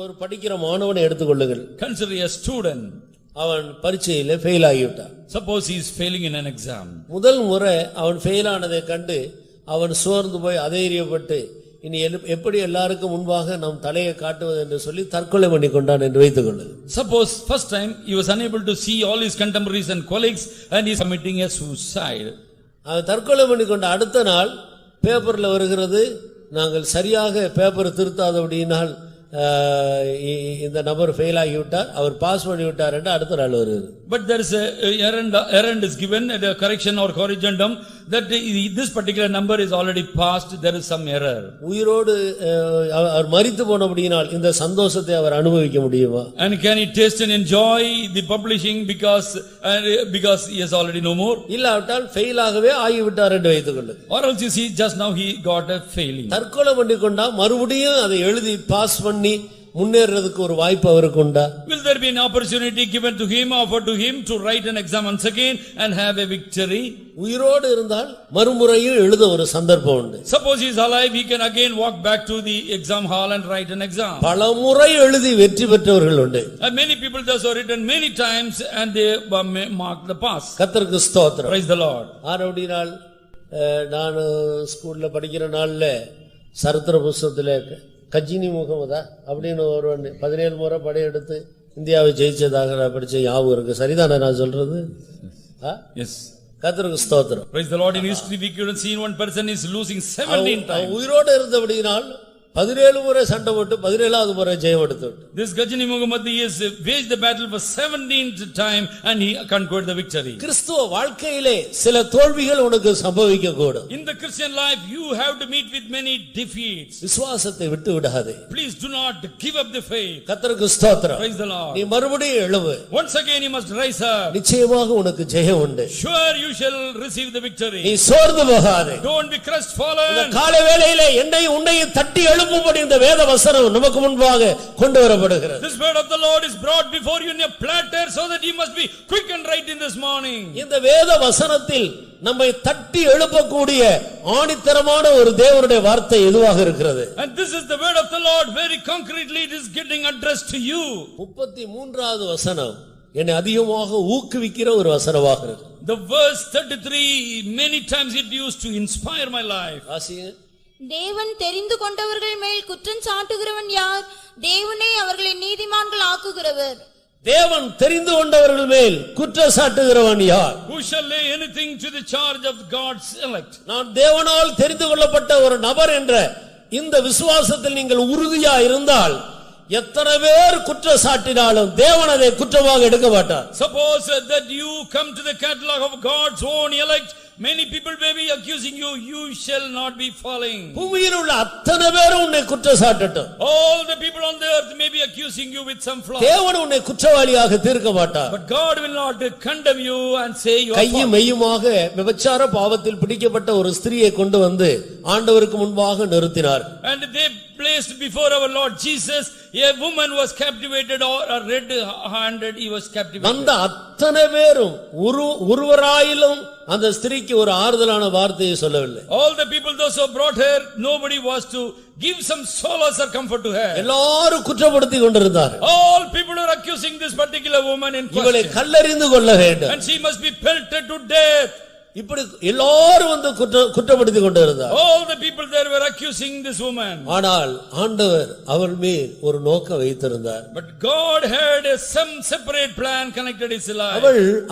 ஒரு படிக்கிற மாணவனை எடுத்துக்கொள்ளுங்கள். Consider a student. அவன் பரீட்சையில fail ஆகிவிட்டான். Suppose he is failing in an exam. முதல் முறை அவன் ஃபெயில் ஆனதை கண்டு அவன் சோர்ந்து போய் அதேரியப்பட்டு இனி எப்படி எல்லாருக்கும் முன்பாக நாம் தலையை காட்டுவது என்று சொல்லி தற்கொலை பண்ணி கொண்டான் என்று வைத்துக் கொள்ளுங்கள். Suppose first time he was unable to see all his contemporaries and colleagues and he is committing a suicide. அவன் தற்கொலை பண்ணி கொண்ட அடுத்த நாள் பேப்பர்ல வருகிறது, நாங்கள் சரியாக பேப்பர் திருத்தாதபடியினால் இந்த நபர் ஃபெயில் ஆகிவிட்டார், அவர் பாஸ் பண்ணிவிட்டார் என்று அடுத்த நாள் வருகிறது. But there is a errand is given at a correction or corrigendum that this particular number is already passed, there is some error. உயிரோடு அவர் மரித்து போனபடியினால் இந்த சந்தோஷத்தை அவர் அனுபவிக்க முடியுமா? And can he taste and enjoy the publishing because he is already no more? இல்லாவிட்டால் fail ஆகவே ஆகிவிட்டார் என்று வைத்துக் கொள்ளுங்கள். Or else you see just now he got a failing. தற்கொலை பண்ணி கொண்டா மறுபடியும் அதை எழுதி பாஸ் பண்ணி முன்னேறதுக்கு ஒரு வாய்ப்பு அவருக்கு உண்டா? Will there be an opportunity given to him, offered to him to write an exam once again and have a victory? உயிரோடு இருந்தால் மறுமுறையும் எழுத ஒரு சந்தர்ப்பம் உண்டு. Suppose he is alive, he can again walk back to the exam hall and write an exam. பலமுறை எழுதி வெற்றி பெற்றவர்கள் உண்டு. And many people thus have written many times and they mark the pass. கர்த்தருக்கு ஸ்தோத்திரம். Praise the Lord. ஆனபடியால் நான் ஸ்கூல்ல படிக்கிற நாள்ல சரித்திர புஸ்தகத்துல கஜினி முகமதா அப்படின்னு ஒருவன் 17 முறை படையெடுத்து இந்தியாவை ஜெயிச்சதாக படிச்ச ஞாபகம் இருக்கு. சரிதானே நான் சொல்றது? Yes. கர்த்தருக்கு ஸ்தோத்திரம். Praise the Lord. In history we couldn't see one person is losing 17 times. உயிரோடு இருந்தபடியினால் 17 முறை சண்டை போட்டு 17வது முறை ஜெயம் எடுத்தார். This Gajini Muhammad is waged the battle for 17th time and he conquered the victory. கிறிஸ்துவ வாழ்க்கையிலே சில தோல்விகள் உனக்கு சம்பவிக்க கூடும். In the Christian life you have to meet with many defeats. விசுவாசத்தை விட்டு விடாதே. Please do not give up the faith. கர்த்தருக்கு ஸ்தோத்திரம். Praise the Lord. நீ மறுபடியும் எழுவு. Once again you must rise up. நிச்சயமாக உனக்கு ஜெயம் உண்டு. Sure you shall receive the victory. நீ சோர்ந்து போகாதே. Don't be crestfallen. இந்த காலை வேளையிலே என்னையும் உன்னையும் தட்டி எழுப்பும்படி இந்த வேத வசனம் நமக்கு முன்பாக கொண்டு வரப்படுகிறது. This word of the Lord is brought before you in a platter so that you must be quick and right in this morning. இந்த வேத வசனத்தில் நம்மை தட்டி எழுப்பக்கூடிய ஆணித்தரமான ஒரு தேவனுடைய வார்த்தை எதுவாக இருக்கிறது? And this is the word of the Lord, very concretely it is getting addressed to you. 33வது வசனம் என்னை அதிகமாக ஊக்குவிக்கிற ஒரு வசனமாக இருக்கு. The verse 33 many times it used to inspire my life. தேவன் தெரிந்து கொண்டவர்கள் மேல் குற்றம் சாட்டுகிறவன் யார்? தேவனே அவர்களை நீதிமான்கள் ஆக்குகிறவர். தேவன் தெரிந்து கொண்டவர்கள் மேல் குற்றம் சாட்டுகிறவன் யார்? Who shall lay anything to the charge of God's elect? நான் தேவனால் தெரிந்து கொள்ளப்பட்ட ஒரு நபர் என்ற இந்த விசுவாசத்தில் நீங்கள் உறுதியா இருந்தால் எத்தனை பேர் குற்றம் சாட்டினாலும் தேவன் அதை குற்றமாக எடுக்க மாட்டார். Suppose that you come to the catalog of God's own elect, many people may be accusing you, you shall not be falling. பூமியில் உள்ள அத்தனை பேரும் உன்னை குற்றம் சாட்டட்டும். All the people on the earth may be accusing you with some flaw. தேவன் உன்னை குற்றவாளியாக தீர்க்க மாட்டார். But God will not condemn you and say you are கையும் மெய்யுமாக விபச்சார பாவத்தில் பிடிக்கப்பட்ட ஒரு ஸ்திரியை கொண்டு வந்து ஆண்டவருக்கு முன்பாக நிறுத்தினார். And they placed before our Lord Jesus a woman was captivated or a red-handed he was captivated. அந்த அத்தனை பேரும் ஒருவராயிலும் அந்த ஸ்திரீக்கு ஒரு ஆறுதலான வார்த்தையை சொல்லவில்லை. All the people those who brought her, nobody was to give some solace or comfort to her. எல்லாரும் குற்றப்படுத்தி கொண்டிருந்தார்கள். All people were accusing this particular woman in question. இவளை கல்லெறிந்து கொள்ள வேண்டும். And she must be pelted to death. இப்படி எல்லாரும் வந்து குற்றப்படுத்தி கொண்டிருந்தார். All the people there were accusing this woman. ஆனால் ஆண்டவர் அவள் மேல் ஒரு நோக்கம் வைத்திருந்தார். But God had some separate plan connected his life.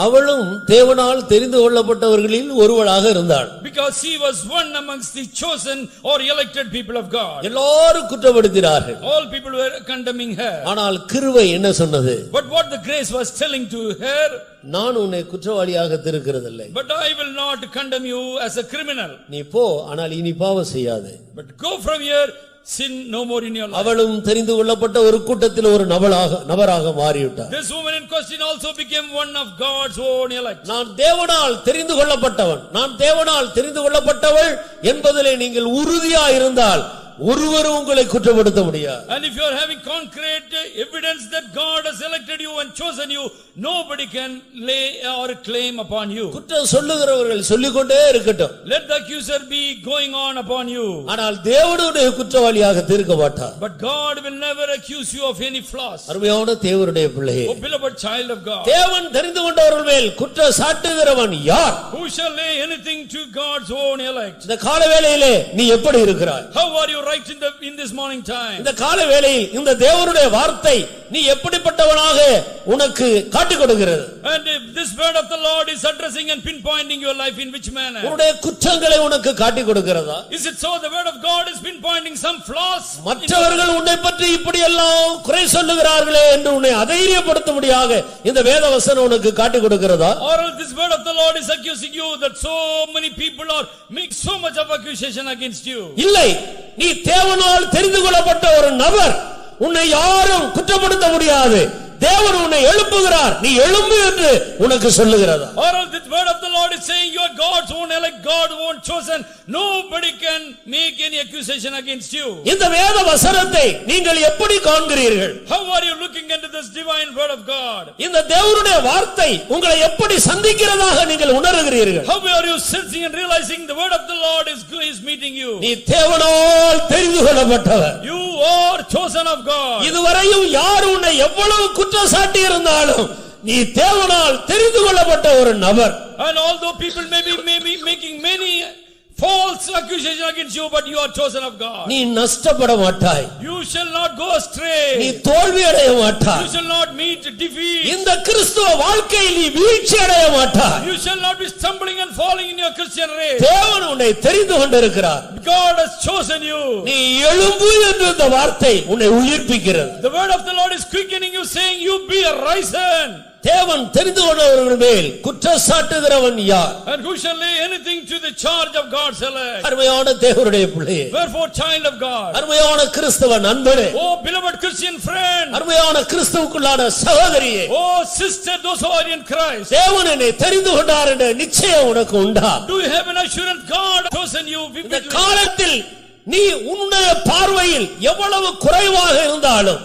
அவளும் தேவனால் தெரிந்து கொள்ளப்பட்டவர்களில் ஒருவளாக இருந்தாள். Because she was one amongst the chosen or elected people of God. எல்லாரும் குற்றப்படுத்தினார்கள். All people were condemning her. ஆனால் கிருபை என்ன சொன்னது? But what the grace was telling to her, நான் உன்னை குற்றவாளியாக தீர்க்கிறதில்லை. But I will not condemn you as a criminal. நீ போ, ஆனால் இனி பாவம் செய்யாதே. But go from here, sin no more in your life. அவளும் தெரிந்து கொள்ளப்பட்ட ஒரு கூட்டத்தில் ஒரு நபராக மாறிவிட்டார். This woman in question also became one of God's own elect. நான் தேவனால் தெரிந்து கொள்ளப்பட்டவன், நான் தேவனால் தெரிந்து கொள்ளப்பட்டவள் என்பதிலே நீங்கள் உறுதியா இருந்தால் ஒருவரும் உங்களை குற்றப்படுத்த முடியாது. And if you are having concrete evidence that God has selected you and chosen you, nobody can lay or claim upon you. குற்றம் சொல்லுகிறவர்கள் சொல்லிக்கொண்டே இருக்கட்டும். Let the accuser be going on upon you. ஆனால் தேவனுடைய குற்றவாளியாக தீர்க்க மாட்டார். But God will never accuse you of any flaws. அருமையான தேவனுடைய பிள்ளையே, O beloved child of God, தேவன் தெரிந்து கொண்டவர்கள் மேல் குற்றம் சாட்டுகிறவன் யார்? who shall lay anything to God's own elect? இந்த கால வேளையிலே நீ எப்படி இருக்கிறாய்? How are you right in this morning time? இந்த கால வேளையில் இந்த தேவனுடைய வார்த்தை நீ எப்படிப்பட்டவனாக உனக்கு காட்டிக் கொடுக்கிறது? And if this word of the Lord is addressing and pinpointing your life, in which manner? உன்னுடைய குற்றங்களை உனக்கு காட்டிக் கொடுக்கிறதா? Is it so the word of God is pinpointing some flaws? மற்றவர்கள் உன்னை பற்றி இப்படி எல்லாம் குறை சொல்லுகிறார்களே என்று உன்னை அதைரியப்படுத்தும்படியாக இந்த வேத வசனம் உனக்கு காட்டிக் கொடுக்கிறதா? Or this word of the Lord is accusing you that so many people are make so much of accusation against you? இல்லை, நீ தேவனால் தெரிந்து கொள்ளப்பட்ட ஒரு நபர், உன்னை யாரும் குற்றப்படுத்த முடியாது. தேவன் உன்னை எழுப்புகிறார், நீ எழும்பு என்று உனக்கு சொல்லுகிறதா? Or this word of the Lord is saying you are God's own elect, God's own chosen, nobody can make any accusation against you. இந்த வேத வசனத்தை நீங்கள் எப்படி காண்கிறீர்கள்? How are you looking into this divine word of God? இந்த தேவனுடைய வார்த்தை உங்களை எப்படி சந்திக்கிறதாக நீங்கள் உணர்கிறீர்கள்? How are you sensing and realizing the word of the Lord is meeting you? நீ தேவனால் தெரிந்து கொள்ளப்பட்டவர். You are chosen of God. இதுவரையும் யார் உன்னை எவ்வளவு குற்றம் சாட்டி இருந்தாலும் நீ தேவனால் தெரிந்து கொள்ளப்பட்ட ஒரு நபர். And although people may be making many false accusation against you, but you are chosen of God. நீ நஷ்டப்பட மாட்டாய். You shall not go astray. நீ தோல்வி அடைய மாட்டாய். You shall not meet defeat. இந்த கிறிஸ்துவ வாழ்க்கையில் நீ வீழ்ச்சி அடைய மாட்டாய். You shall not be stumbling and falling in your Christian race. தேவன் உன்னை தெரிந்து கொண்டிருக்கிறார். God has chosen you. நீ எழும்பு என்று இந்த வார்த்தை உன்னை உயிர்ப்பிக்கிறது. The word of the Lord is quickening you, saying you be arisen. தேவன் தெரிந்து கொண்டவர்கள் மேல் குற்றம் சாட்டுகிறவன் யார்? And who shall lay anything to the charge of God's elect? அருமையான தேவனுடைய பிள்ளையே, Wherefore, child of God, அருமையான கிறிஸ்தவ நண்பனே, oh beloved Christian friend, அருமையான கிறிஸ்துவுக்குள்ளான சகோதரியே, oh sister, those who are in Christ, தேவன் என்னை தெரிந்து கொண்டார் என்ற நிச்சயம் உனக்கு உண்டா? do you have an assurance God has chosen you? இந்த காலத்தில் நீ உன்னுடைய பார்வையில் எவ்வளவு குறைவாக இருந்தாலும்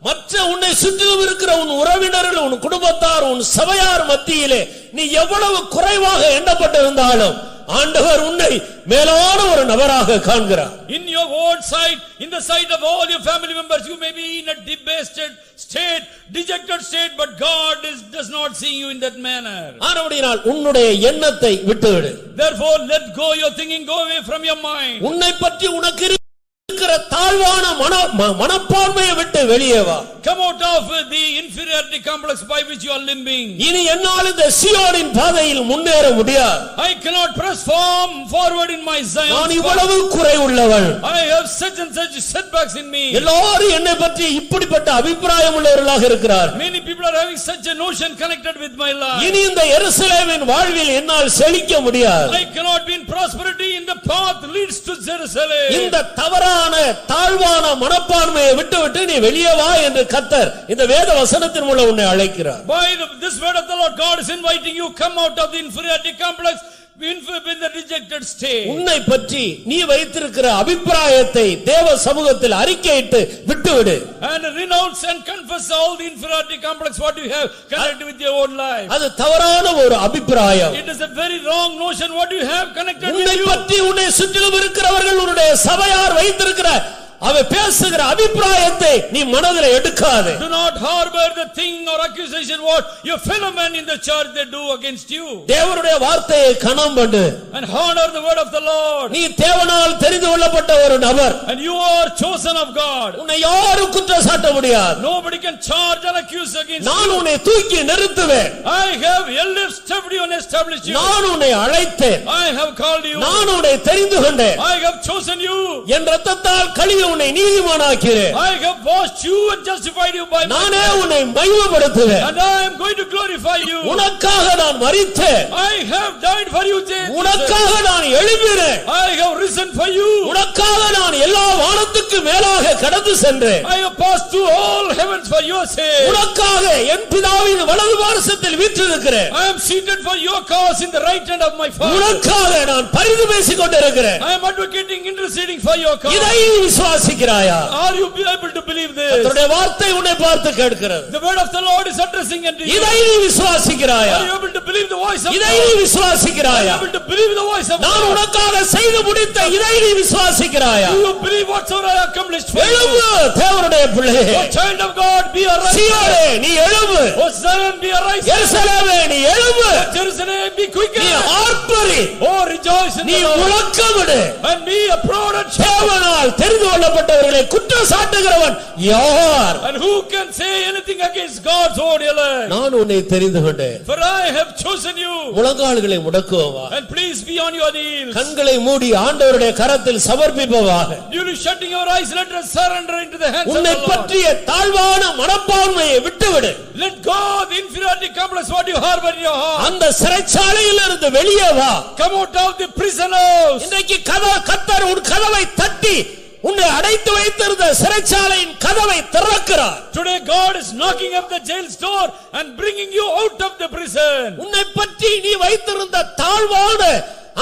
மற்ற உன்னை சுற்றிலும் இருக்கிற உன் உறவினர்கள், உன் குடும்பத்தார், உன் சபையார் மத்தியிலே நீ எவ்வளவு குறைவாக எண்ணப்பட்டிருந்தாலும் ஆண்டவர் உன்னை மேலான ஒரு நபராக காண்கிறார். In your own sight, in the sight of all your family members, you may be in a debased state, dejected state, but God does not see you in that manner. ஆனபடியால் உன்னுடைய எண்ணத்தை விட்டுவிடு. Therefore, let go your thinking, go away from your mind. உன்னை பற்றி உனக்கு இருக்கிற தாழ்வான மனப்பான்மையை விட்டு வெளியே வா. Come out of the inferiority complex by which you are limping. இனி என்னால் இந்த சீயோனின் பாதையில் முன்னேற முடியாது. I cannot press forward in my Zion. நான் இவ்வளவு குறை உள்ளவன். I have such and such setbacks in me. எல்லாரும் என்னை பற்றி இப்படிப்பட்ட அபிப்பிராயம் உள்ளவர்களாக இருக்கிறார். Many people are having such a notion connected with my life. இனி இந்த எருசலேமின் வாழ்வில் என்னால் செழிக்க முடியாது. I cannot be in prosperity in the path leads to Jerusalem. இந்த தவறான தாழ்வான மனப்பான்மையை விட்டுவிட்டு நீ வெளியே வா என்று கர்த்தர் இந்த வேத வசனத்தின் மூலம் உன்னை அழைக்கிறார். By this word of the Lord, God is inviting you, come out of the inferiority complex, in the rejected state. உன்னை பற்றி நீ வைத்திருக்கிற அபிப்பிராயத்தை தேவ சமூகத்தில் அறிக்கையிட்டு விட்டுவிடு. And renounce and confess all the inferiority complex what you have connected with your own life. அது தவறான ஒரு அபிப்பிராயம். It is a very wrong notion what you have connected with உன்னை you. பற்றி உன்னை சுற்றிலும் இருக்கிறவர்கள் உன்னுடைய சபையார் வைத்திருக்கிற அவ பேசுகிற அபிப்பிராயத்தை நீ மனதில் எடுக்காதே. Do not harbor the thing or accusation what your fellow men in the church they do against you. தேவனுடைய வார்த்தையை கனம் பண்ணு. And honor the word of the Lord. நீ தேவனால் தெரிந்து கொள்ளப்பட்ட ஒரு நபர். And you are chosen of God. உன்னை யாரும் குற்றம் சாட்ட முடியாது. Nobody can charge or accuse against you. நான் உன்னை தூக்கி நிறுத்துவேன். I have lifted you and established you. நான் உன்னை அழைத்தேன். I have called you. நான் உன்னை தெரிந்து கொண்டேன். I have chosen you. என் இரத்தத்தால் கழுவி உன்னை நீதிமானாக்கிறேன். I have washed you and justified you by my நானே உன்னை மகிமைப்படுத்துவேன். and I am going to glorify glorify you. உனக்காக நான் மரித்தேன். I have died for you, Jesus. உனக்காக நான் எழும்பினேன். I have risen for you. உனக்காக நான் எல்லா வானத்துக்கு மேலாக கடந்து சென்றேன். I have passed through all heavens for your sake. உனக்காக என் பிதாவின் வலது பாரசத்தில் வீற்றிருக்கிறேன். I am seated for your cause in the right hand of my Father. உனக்காக நான் பரிந்து பேசிக் கொண்டிருக்கிறேன். I am advocating, interceding for your cause. இதை விசுவாசிக்கிறாயா? Are you able to believe this? கர்த்தருடைய வார்த்தை உன்னை பார்த்து கேட்கிறது. The word of the Lord is addressing unto you. இதை விசுவாசிக்கிறாயா? Are you able to believe the voice of God? இதை விசுவாசிக்கிறாயா? Are you able to believe the voice of God? நான் உனக்காக செய்து முடித்த இதை விசுவாசிக்கிறாயா? Do you believe whatsoever I accomplished for you? எழும்பு தேவனுடைய பிள்ளையே. O child of God, be arise. சீயோனே நீ எழும்பு. O Zion, be arise. எருசலேமே நீ எழும்பு. Jerusalem, be quick. நீ ஆர்ப்பரி. Oh, rejoice in நீ the Lord. முழக்கமிடு. And be a proud and shout. தேவனால் தெரிந்து கொள்ளப்பட்டவர்களை குற்றம் சாட்டுகிறவன் யார்? And who can say anything against God's own elect? நான் உன்னை தெரிந்து கொண்டேன். For I have chosen you. முழங்கால்களை முடக்குவா. And please be on your knees. கண்களை மூடி ஆண்டவருடைய கரத்தில் சமர்ப்பிப்பவாக. Duly shutting your eyes, let us surrender into the hands of உன்னை the Lord. பற்றிய தாழ்வான மனப்பான்மையை விட்டுவிடு. Let go the inferiority complex what you harbor in your heart. அந்த சிறைச்சாலையில் இருந்து வெளியே வா. Come out of the prison house. இன்றைக்கு கர்த்தர் உன் கதவை தட்டி உன்னை அடைத்து வைத்திருந்த சிறைச்சாலையின் கதவை திறக்கிறார். Today God is knocking up the jail's door and bringing you out of the prison. உன்னை பற்றி நீ வைத்திருந்த தாழ்வான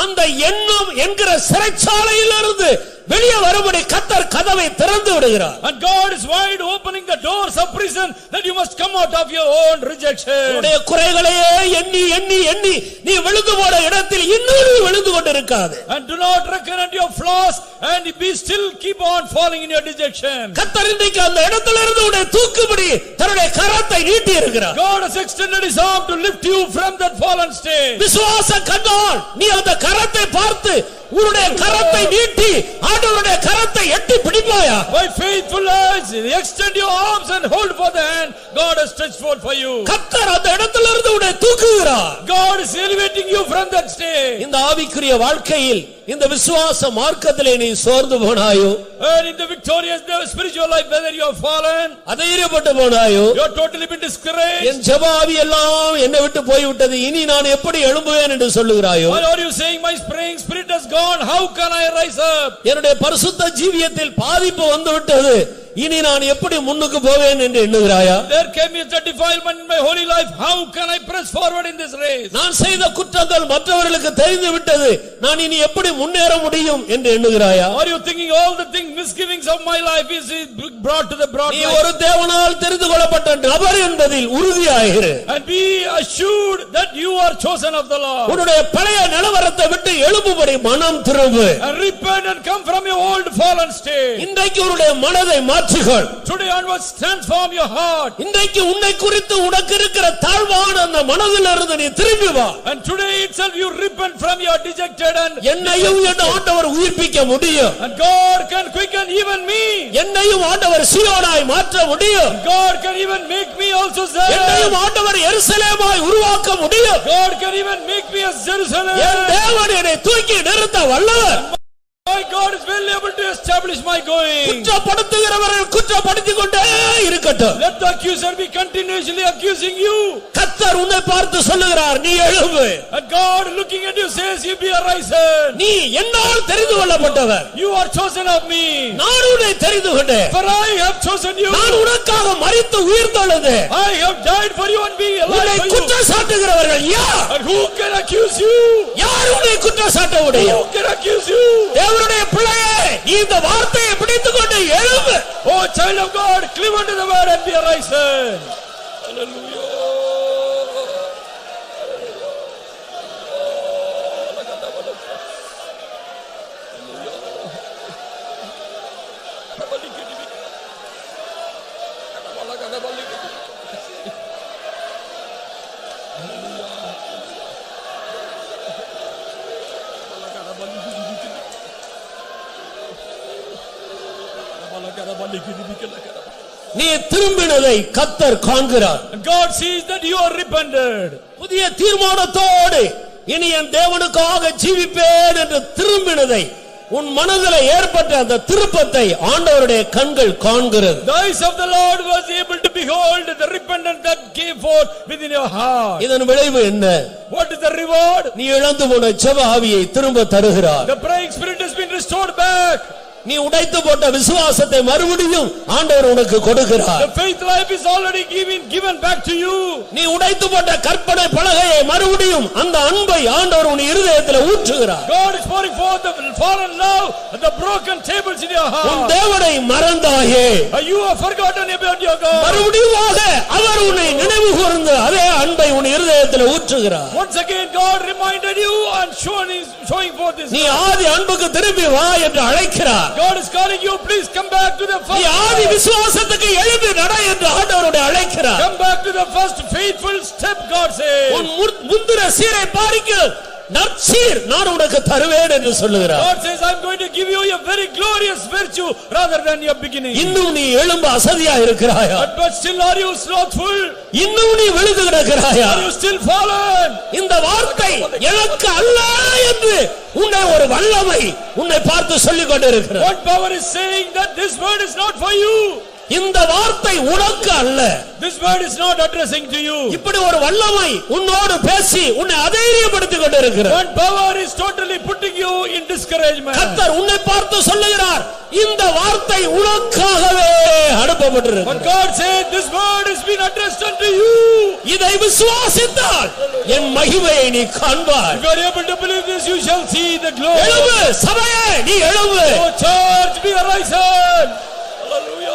அந்த எண்ணம் என்கிற சிறைச்சாலையிலிருந்து வெளியே வரும்படி கர்த்தர் கதவை திறந்து விடுகிறார். And God is wide opening the doors of prison that you must come out of your own rejection. உன்னுடைய குறைகளையே எண்ணி எண்ணி எண்ணி நீ விழுந்து போன இடத்தில் இன்னும் நீ விழுந்து கொண்டிருக்காது. And do not reckon unto your flaws and be still keep on falling in your dejection. கர்த்தர் இன்றைக்கு அந்த இடத்திலிருந்து உன்னை தூக்கும்படி தன்னுடைய கரத்தை நீட்டி இருக்கிறார். God has extended his arm to lift you from that fallen state. விசுவாச கண்ணால் நீ அந்த கரத்தை பார்த்து உன்னுடைய கரத்தை நீட்டி ஆண்டவருடைய கரத்தை எட்டி பிடிப்பாயா? By faithful eyes extend your arms and hold for the hand God has stretched forth for you. கர்த்தர் அந்த இடத்திலிருந்து உன்னை தூக்குகிறார். God is elevating you from that state. இந்த ஆவிக்குரிய வாழ்க்கையில் இந்த விசுவாச மார்க்கத்திலே நீ சோர்ந்து போனாயோ, And in the victorious spiritual life whether you have fallen, அதைரியப்பட்டு போனாயோ, you have totally been discouraged, என் ஜெப ஆவி எல்லாம் என்னை விட்டு போய்விட்டது, இனி நான் எப்படி எழும்புவேன் என்று சொல்லுகிறாயோ, or are you saying my praying spirit has gone, how can I rise up? என்னுடைய பரிசுத்த ஜீவியத்தில் பாதிப்பு வந்து விட்டது, இனி நான் எப்படி முன்னுக்கு போவேன் என்று எண்ணுகிறாயா? There came a defilement in my holy life, how can I press forward in this race? நான் செய்த குற்றங்கள் மற்றவர்களுக்கு தெரிந்து விட்டது, நான் இனி எப்படி முன்னேற முடியும் என்று எண்ணுகிறாயா? Are you thinking all the things misgivings of my life is brought to the broad நீ light? ஒரு தேவனால் தெரிந்து கொள்ளப்பட்ட நபர் என்பதில் உறுதியாயிரு. And be assured that you are chosen of the Lord. உன்னுடைய பழைய நிலவரத்தை விட்டு எழும்பும்படி மனம் திரும்பு. And repent and come from your old fallen state. இன்றைக்கு உன்னுடைய மனதை மாற்றுகள். Today onwards transform your heart. இன்றைக்கு உன்னை குறித்து உனக்கு இருக்கிற தாழ்வான அந்த மனதிலிருந்து நீ திரும்பி வா. And today itself you repent from your dejected and என்னையும் என் ஆண்டவர் உயிர்ப்பிக்க முடியும். and God can quicken even me. என்னையும் ஆண்டவர் சீயோனாய் மாற்ற முடியும். God can even make me also Zion. என்னையும் ஆண்டவர் எருசலேமாய் உருவாக்க முடியும். God can even make me as Jerusalem. என் தேவன் என்னை தூக்கி நிறுத்த வல்லவர். My God is well able to establish my going. குற்றப்படுத்துகிறவர்கள் குற்றப்படுத்திக் கொண்டே இருக்கட்டும். Let the accuser be continuously accusing you. கர்த்தர் உன்னை பார்த்து சொல்லுகிறார், நீ எழும்பு. And God looking at you says, you be arisen. நீ என்னால் தெரிந்து கொள்ளப்பட்டவர். You are chosen of me. நான் உன்னை தெரிந்து கொண்டேன். For I have chosen you. நான் உனக்காக மரித்து உயிர்த்தெழுந்தேன். I have died for you and be alive உன்னை for you. குற்றம் சாட்டுகிறவர்கள் யார்? And who can accuse you? யார் உன்னை குற்றம் சாட்ட Who முடியும்? can accuse you? தேவனுடைய பிள்ளையே, இந்த வார்த்தையை பிடித்துக் கொண்டு எழும்பு. Oh child of God, cleave unto the word and be arisen. Hallelujah. நீ திரும்பினதை கர்த்தர் காண்கிறார். God sees that you are repented. புதிய தீர்மானத்தோடு இனி என் தேவனுக்காக ஜீவிப்பேன் என்று திரும்பினதை உன் மனதிலே ஏற்பட்ட அந்த திருப்பத்தை ஆண்டவருடைய கண்கள் காண்கிறது. The eyes of the Lord was able to behold the repentance that came forth within your heart. இதன் விளைவு என்ன? What is the reward? நீ இழந்து போன ஜெப ஆவியை திரும்ப தருகிறார். The praying spirit has been restored back. நீ உடைத்து போட்ட விசுவாசத்தை மறுபடியும் ஆண்டவர் உனக்கு கொடுக்கிறார். The faith life is already given back to you. நீ உடைத்து போட்ட கற்பனை பலகையை மறுபடியும் அந்த அன்பை ஆண்டவர் உன் இருதயத்தில் ஊற்றுகிறார். God is pouring forth the fallen love and the broken tables in your heart. உன் தேவனை மறந்தாயே. You have forgotten about your God. மறுபடியுமாக அவர் உன்னை நினைவு கூர்ந்து அதே அன்பை உன் இருதயத்தில் ஊற்றுகிறார். Once again God reminded you and showing forth this. நீ ஆதி அன்புக்கு திரும்பி வா என்று அழைக்கிறார். God is calling you, please come back to the first. நீ ஆதி விசுவாசத்துக்கு எழும்பி நட என்று ஆண்டவர் அழைக்கிறார். Come back to the first faithful step, God says. உன் முந்திர சீரை பாரிக்க நற்சீர் நான் உனக்கு தருவேன் என்று சொல்லுகிறார். God says I'm going to give you a very glorious virtue rather than your beginning. இன்னும் நீ எழும்ப அசதியா இருக்கிறாயா? But still are you slothful? இன்னும் நீ விழுந்து கிடக்கிறாயா? Are you still fallen? இந்த வார்த்தை எனக்கு அல்ல என்று உன்னை ஒரு வல்லமை உன்னை பார்த்து சொல்லிக் கொண்டிருக்கிறது. What power is saying that this word is not for you? இந்த வார்த்தை உனக்கு அல்ல. This word is not addressing to you. இப்படி ஒரு வல்லமை உன்னோடு பேசி உன்னை அதைரியப்படுத்திக் கொண்டிருக்கிறது. One power is totally putting you in discouragement. கர்த்தர் உன்னை பார்த்து சொல்லுகிறார், இந்த வார்த்தை உனக்காகவே அனுப்பப்பட்டிருக்கிறது. But God said this word has been addressed unto you. இதை விசுவாசித்தால் என் மகிமையை நீ காண்பாய். If you are able to believe this, you shall see the glory. எழும்பு சபையே, நீ எழும்பு. Oh church, be arisen. Hallelujah.